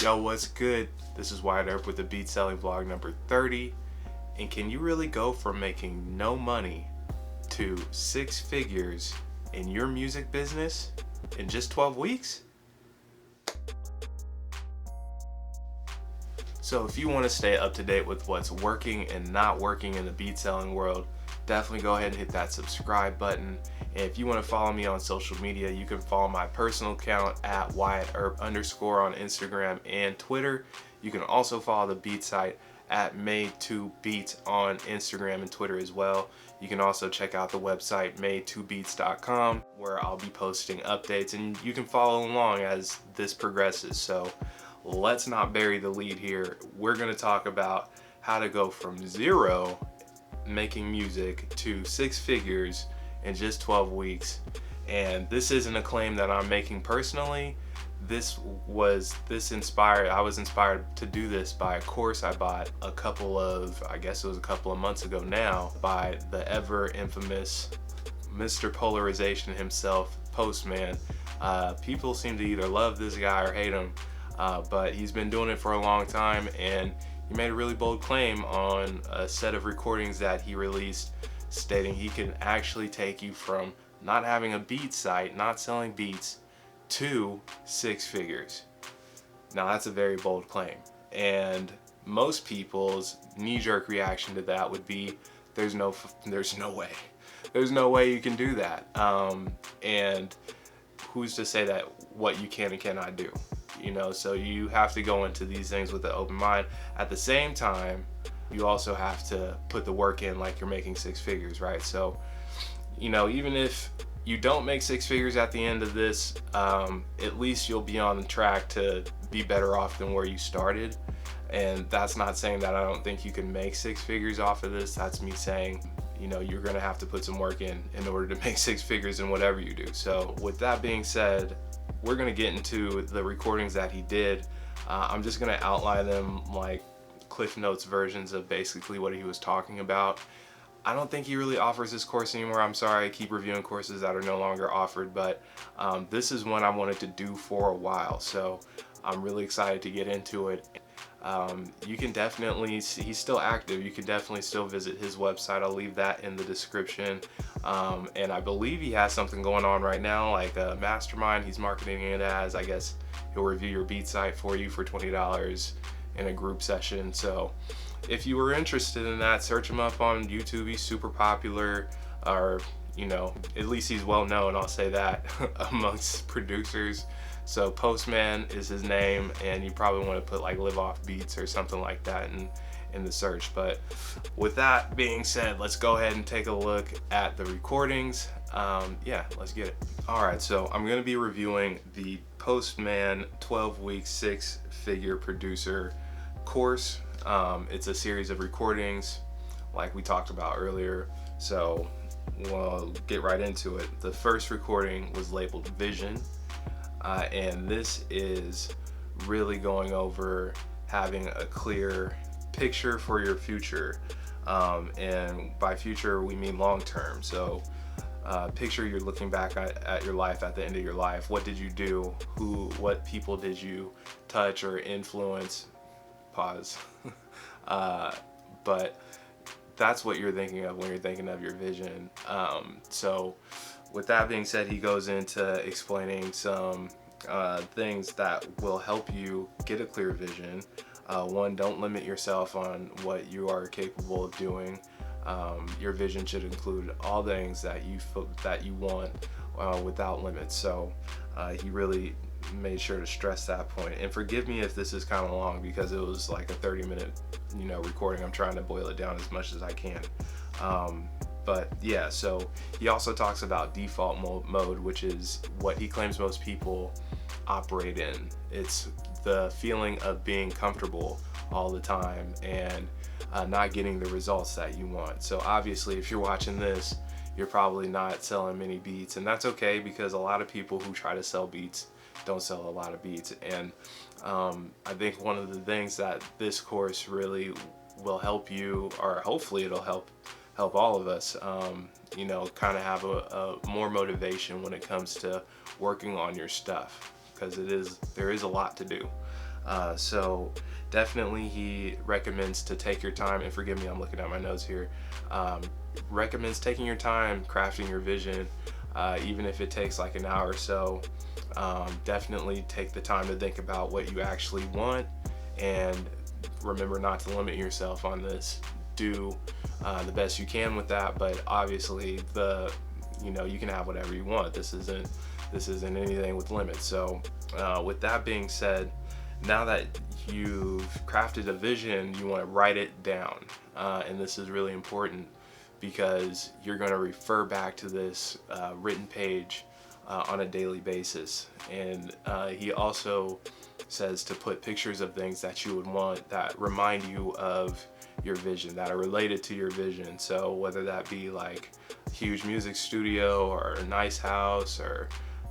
Yo, what's good? This is Wyatt with the beat selling vlog number 30. And can you really go from making no money to 6 figures in your music business in just 12 weeks? So if you want to stay up to date with what's working and not working in the beat selling world, definitely go ahead and hit that subscribe button. And if you want to follow me on social media, you can follow my personal account at Wyatt on Instagram and Twitter. You can also follow the beat site at Made2Beats on Instagram and Twitter as well. You can also check out the website made2beats.com, where I'll be posting updates, and you can follow along as this progresses. So let's not bury the lead here. We're going to talk about how to go from zero making music to 6 figures in just 12 weeks. And this isn't a claim that I'm making personally. I was inspired to do this by a course I bought a couple of months ago now, by the ever infamous Mr. Polarization himself, Postman. People seem to either love this guy or hate him, but he's been doing it for a long time, and he made a really bold claim on a set of recordings that he released, stating he can actually take you from not having a beat site, not selling beats, to 6 figures. Now that's a very bold claim, and most people's knee-jerk reaction to that would be, there's no way you can do that. And who's to say that what you can and cannot do? You know, so you have to go into these things with an open mind. At the same time, you also have to put the work in like you're making 6 figures, right? So, you know, even if you don't make 6 figures at the end of this, at least you'll be on the track to be better off than where you started. And that's not saying that I don't think you can make 6 figures off of this. That's me saying, you know, you're gonna have to put some work in order to make 6 figures in whatever you do. So with that being said, we're gonna get into the recordings that he did. I'm just gonna outline them like Cliff Notes versions of basically what he was talking about. I don't think he really offers this course anymore. I'm sorry, I keep reviewing courses that are no longer offered, but this is one I wanted to do for a while, so I'm really excited to get into it. You can definitely see he's still active. You can definitely still visit his website. I'll leave that in the description. And I believe he has something going on right now, like a mastermind. He's marketing it as, I guess he'll review your beat site for you for $20 in a group session. So if you were interested in that, search him up on YouTube. He's super popular, or you know, at least he's well known, I'll say that, amongst producers. So Postman is his name, and you probably want to put like Liveoffbeats or something like that in the search. But with that being said, let's go ahead and take a look at the recordings. Yeah, let's get it. All right, so I'm gonna be reviewing the Postman 12-week 6-figure producer course. It's a series of recordings like we talked about earlier, so we'll get right into it. The first recording was labeled Vision. And this is really going over having a clear picture for your future. And by future, we mean long term. So picture you're looking back at your life at the end of your life. What did you do? What people did you touch or influence? Pause. But that's what you're thinking of when you're thinking of your vision. So with that being said, he goes into explaining some things that will help you get a clear vision. One, don't limit yourself on what you are capable of doing. Your vision should include all things that you want without limits. So he really made sure to stress that point. And forgive me if this is kind of long, because it was like a 30-minute recording. I'm trying to boil it down as much as I can. But yeah, so he also talks about default mode, which is what he claims most people operate in. It's the feeling of being comfortable all the time and not getting the results that you want. So obviously, if you're watching this, you're probably not selling many beats, and that's okay, because a lot of people who try to sell beats don't sell a lot of beats. And I think one of the things that this course really will help you, or hopefully it'll help all of us, kind of have a more motivation when it comes to working on your stuff, because there is a lot to do. So definitely he recommends to take your time, and forgive me, I'm looking at my notes here. Recommends taking your time crafting your vision, even if it takes like an hour or so. Definitely take the time to think about what you actually want, and remember not to limit yourself on this. Do the best you can with that, but obviously you can have whatever you want. This isn't anything with limits. So with that being said, now that you've crafted a vision, you want to write it down, and this is really important because you're going to refer back to this written page on a daily basis. And he also says to put pictures of things that you would want that remind you of your vision, that are related to your vision. So whether that be like a huge music studio or a nice house or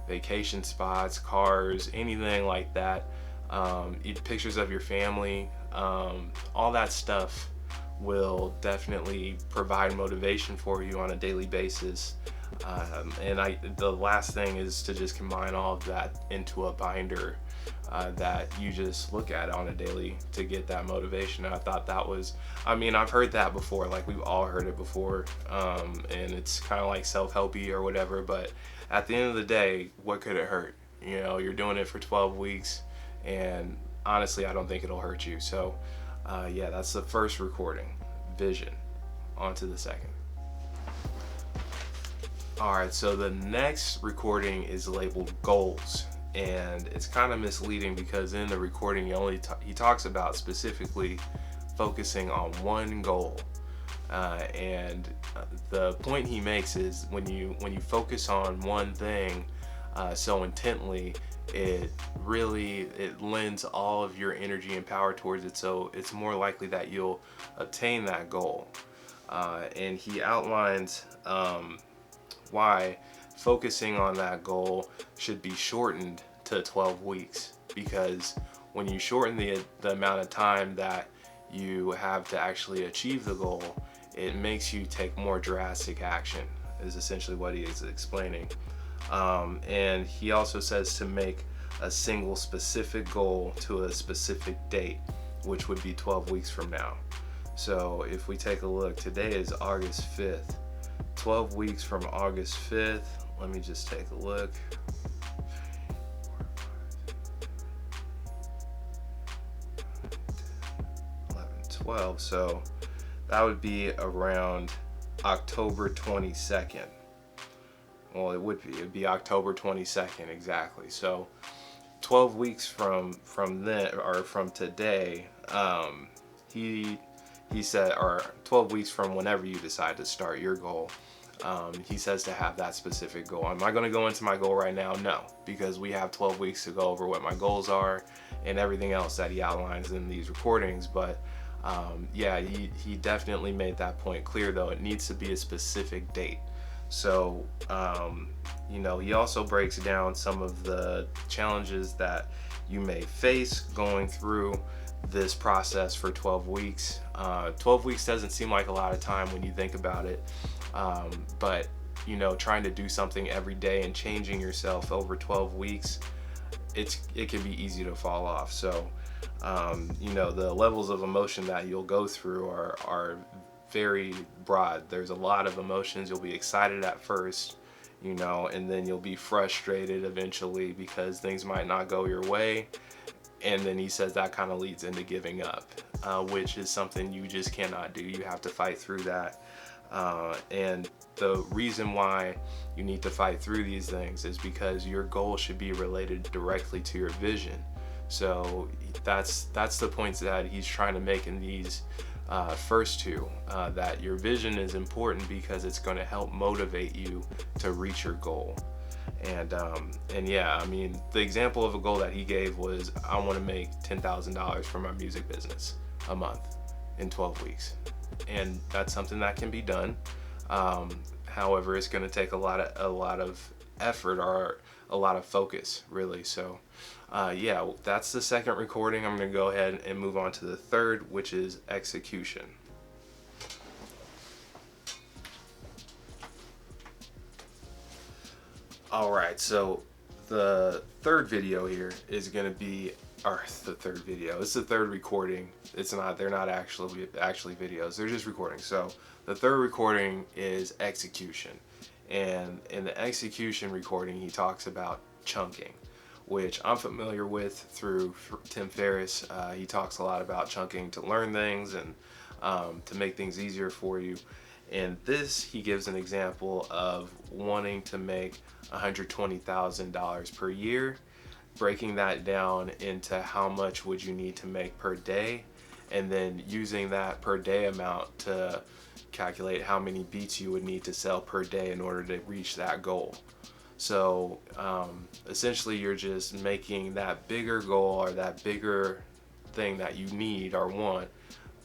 vacation spots, cars, anything like that, pictures of your family, all that stuff will definitely provide motivation for you on a daily basis. The last thing is to just combine all of that into a binder that you just look at on a daily to get that motivation. And I thought that was, I've heard that before, like we've all heard it before, and it's kind of like self-helpy or whatever, but at the end of the day, what could it hurt? You're doing it for 12 weeks, and honestly, I don't think it'll hurt you. So yeah, that's the first recording, vision. On to the second. Alright, so the next recording is labeled goals, and it's kind of misleading because in the recording he talks about specifically focusing on one goal, and the point he makes is when you focus on one thing so intently, it lends all of your energy and power towards it, so it's more likely that you'll obtain that goal. And he outlines why focusing on that goal should be shortened to 12 weeks, because when you shorten the amount of time that you have to actually achieve the goal, it makes you take more drastic action, is essentially what he is explaining. And he also says to make a single specific goal to a specific date, which would be 12 weeks from now. So if we take a look, today is August 5th. 12 weeks from August 5th, let me just take a look. 11, 12, so that would be around October 22nd. Well, it would be October 22nd exactly. So 12 weeks from then, or from today, he said, or 12 weeks from whenever you decide to start your goal, he says to have that specific goal. Am I going to go into my goal right now? No, because we have 12 weeks to go over what my goals are and everything else that he outlines in these recordings. But yeah, he definitely made that point clear, though. It needs to be a specific date. So, he also breaks down some of the challenges that you may face going through this process for 12 weeks. 12 weeks doesn't seem like a lot of time when you think about it, but trying to do something every day and changing yourself over 12 weeks, it can be easy to fall off. So the levels of emotion that you'll go through are very broad. There's a lot of emotions. You'll be excited at first, and then you'll be frustrated eventually because things might not go your way. And then he says that kind of leads into giving up, which is something you just cannot do. You have to fight through that. And the reason why you need to fight through these things is because your goal should be related directly to your vision. So that's the points that he's trying to make in these first two, that your vision is important because it's going to help motivate you to reach your goal. And yeah, the example of a goal that he gave was, I want to make $10,000 for my music business a month in 12 weeks. And that's something that can be done. However, it's going to take a lot of effort or a lot of focus, really. So yeah, that's the second recording. I'm going to go ahead and move on to the third, which is execution. Alright, so the third video here is going to be, or the third video, it's the third recording. They're not actually videos, they're just recordings. So the third recording is execution. And in the execution recording, he talks about chunking, which I'm familiar with through Tim Ferriss. He talks a lot about chunking to learn things and to make things easier for you. And this, he gives an example of wanting to make $120,000 per year, breaking that down into how much would you need to make per day, and then using that per day amount to calculate how many beats you would need to sell per day in order to reach that goal. So essentially you're just making that bigger goal, or that bigger thing that you need or want,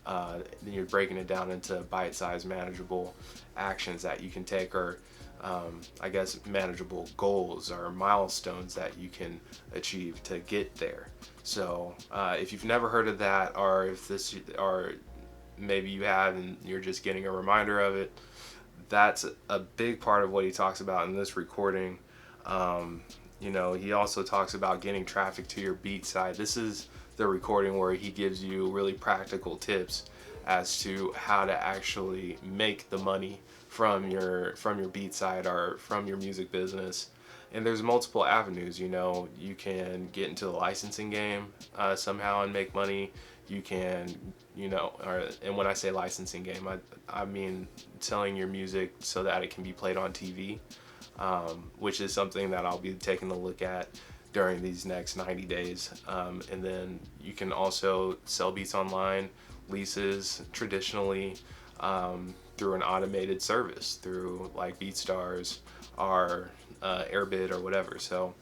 then you're breaking it down into bite-sized manageable actions that you can take, or I guess manageable goals or milestones that you can achieve to get there. So if you've never heard of that, or if this, or maybe you have and you're just getting a reminder of it, that's a big part of what he talks about in this recording. You know, he also talks about getting traffic to your beat site. This is the recording where he gives you really practical tips as to how to actually make the money from your beat site or from your music business. And there's multiple avenues. You know, you can get into the licensing game somehow and make money. You can, you know, and when I say licensing game, I mean selling your music so that it can be played on TV, which is something that I'll be taking a look at during these next 90 days. And then you can also sell beats online, leases traditionally, through an automated service, through like BeatStars or Airbid or whatever. So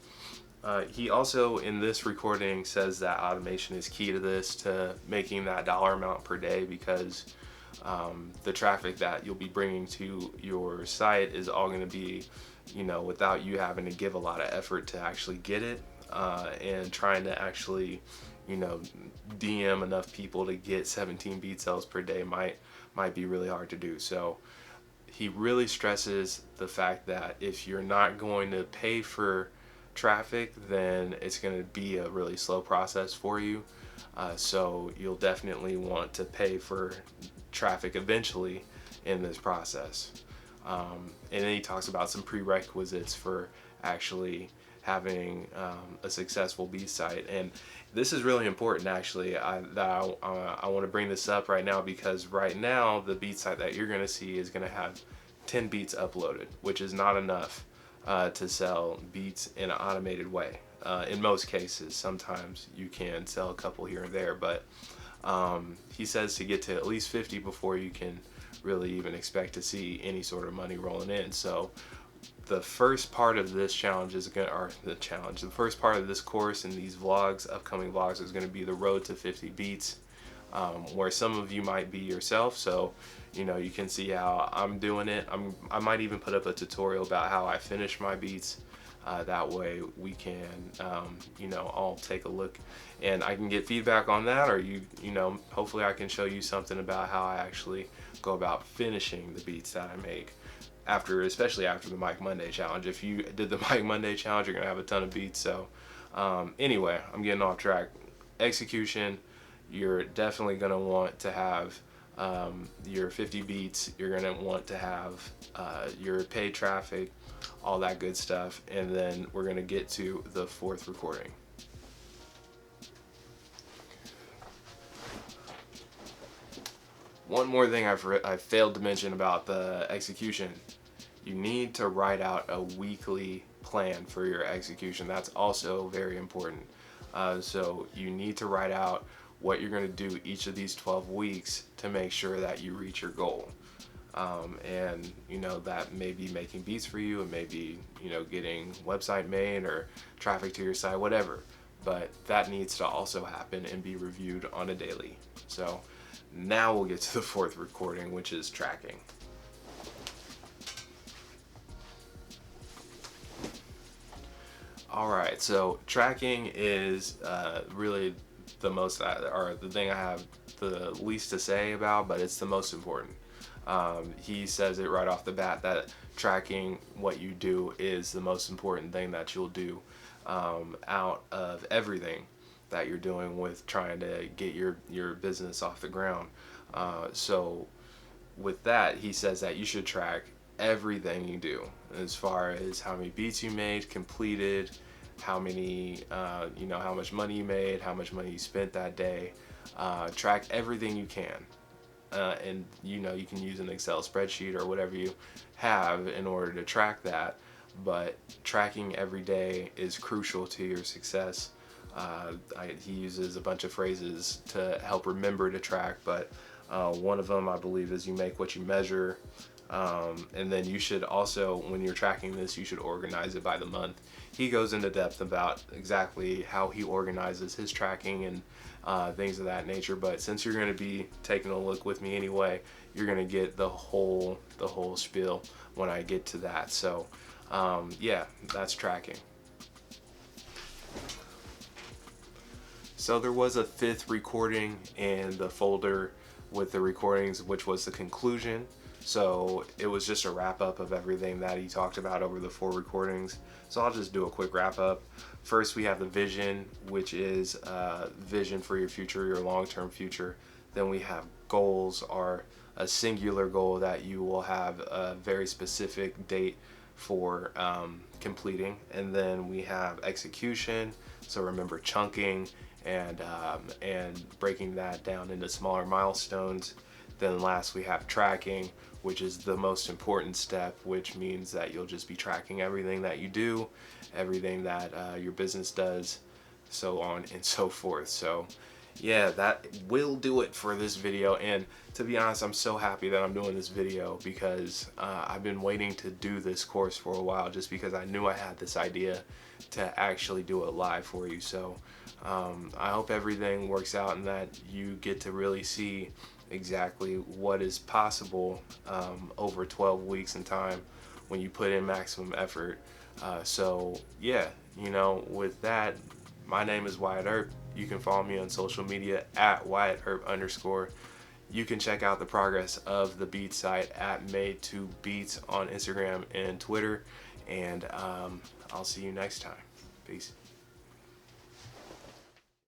he also in this recording says that automation is key to this, to making that dollar amount per day, because the traffic that you'll be bringing to your site is all going to be, you know, without you having to give a lot of effort to actually get it, and trying to actually, you know, DM enough people to get 17 beat sales per day might be really hard to do. So he really stresses the fact that if you're not going to pay for traffic, then it's going to be a really slow process for you. So you'll definitely want to pay for traffic eventually in this process. And then he talks about some prerequisites for actually having a successful beat site. And this is really important, actually. I want to bring this up right now, because right now the beat site that you're going to see is going to have 10 beats uploaded, which is not enough to sell beats in an automated way. In most cases, sometimes you can sell a couple here and there, but he says to get to at least 50 before you can really even expect to see any sort of money rolling in. So the first part of this challenge is the first part of this course and these vlogs, upcoming vlogs, is going to be the road to 50 beats, where some of you might be yourself. So, you know, you can see how I'm doing it. I might even put up a tutorial about how I finish my beats. That way we can, you know, all take a look and I can get feedback on that, or you know, hopefully I can show you something about how I actually go about finishing the beats that I make, especially after the Mike Monday challenge. If you did the Mike Monday challenge, you're gonna have a ton of beats. So anyway, I'm getting off track. Execution, you're definitely gonna want to have your 50 beats. You're gonna want to have your paid traffic, all that good stuff. And then we're gonna get to the fourth recording. One more thing I failed to mention about the execution: you need to write out a weekly plan for your execution. That's also very important. So you need to write out what you're going to do each of these 12 weeks to make sure that you reach your goal. And you know, that may be making beats for you, it may be, you know, getting website made or traffic to your site, whatever. But that needs to also happen and be reviewed on a daily. So now we'll get to the fourth recording, which is tracking. All right, so tracking is really the most, or the thing I have the least to say about, but it's the most important. He says it right off the bat that tracking what you do is the most important thing that you'll do out of everything that you're doing with trying to get your business off the ground. So with that, he says that you should track everything you do, as far as how many beats you made, completed, how many, how much money you made, how much money you spent that day. Track everything you can. And you can use an Excel spreadsheet or whatever you have in order to track that, but tracking every day is crucial to your success. He uses a bunch of phrases to help remember to track, but one of them, I believe, is you make what you measure. And then you should also, when you're tracking this, you should organize it by the month. He goes into depth about exactly how he organizes his tracking and things of that nature. But since you're going to be taking a look with me anyway, you're going to get the whole spiel when I get to that. So yeah, that's tracking. So there was a 5th recording in the folder with the recordings, which was the conclusion. So it was just a wrap up of everything that he talked about over the 4 recordings. So I'll just do a quick wrap up. First, we have the vision, which is vision for your future, your long-term future. Then we have goals, are a singular goal that you will have a very specific date for completing. And then we have execution. So remember chunking and breaking that down into smaller milestones. Then last, we have tracking, which is the most important step, which means that you'll just be tracking everything that you do, everything that your business does, so on and so forth. So yeah, that will do it for this video. And to be honest, I'm so happy that I'm doing this video, because I've been waiting to do this course for a while, just because I knew I had this idea to actually do it live for you. So I hope everything works out and that you get to really see exactly what is possible over 12 weeks in time when you put in maximum effort. So yeah, with that, my name is Wyatt Earp. You can follow me on social media at @WyattEarp_. You can check out the progress of the beat site at Made2Beats on Instagram and Twitter. And I'll see you next time. Peace.